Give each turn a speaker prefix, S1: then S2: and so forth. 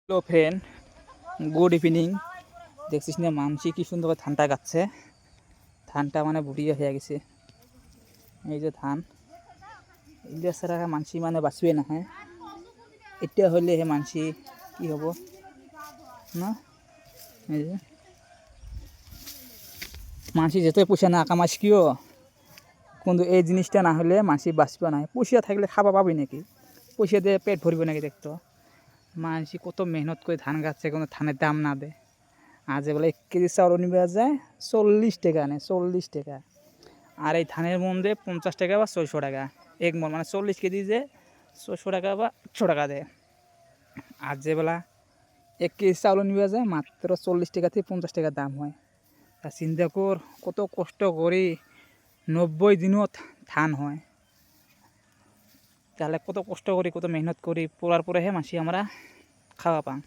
S1: Hello friend, good evening. দেখছিস না মানসি কি সুন্দর করে ধানটা গাচ্ছে। ধানটা মানে বুড়িয়ে হয়ে গেছে। এই যে ধান এগুলো ছাড়া মানসি মানে বাঁচবে না। হ্যাঁ, এটা হলে হে মানসি কি হব না। এই যে মানসি যেতে পয়সা না কামাস কিও, কিন্তু এই জিনিসটা না হলে মানসি বাঁচবে না। পয়সা থাকলে খাবা পাবি নাকি? পয়সা দিয়ে পেট ভরবে নাকি? দেখতো মানসি কত মেহনত করে ধান গাচ্ছে, কিন্তু ধানের দাম না দেয়। আজ বলে 1 কেজি চাউল নিবে যায় 40 টাকা, নেয় 40 টাকা। আর এই ধানের মন দেয় 50 টাকা বা 600 টাকা এক মন, মানে 40 কেজি যে 600 টাকা বা 800 টাকা দেয়। আর যে বেলা 1 কেজি চাউল নিবে যায় মাত্র 40 টাকা থেকে 50 টাকা দাম হয়। তা চিন্তা কর কত কষ্ট করে 90 দিনত ধান হয়। তাহলে কত কষ্ট করি, কত মেহনত করি, পড়ার পরেহে মাসি আমরা খাওয়া পাং।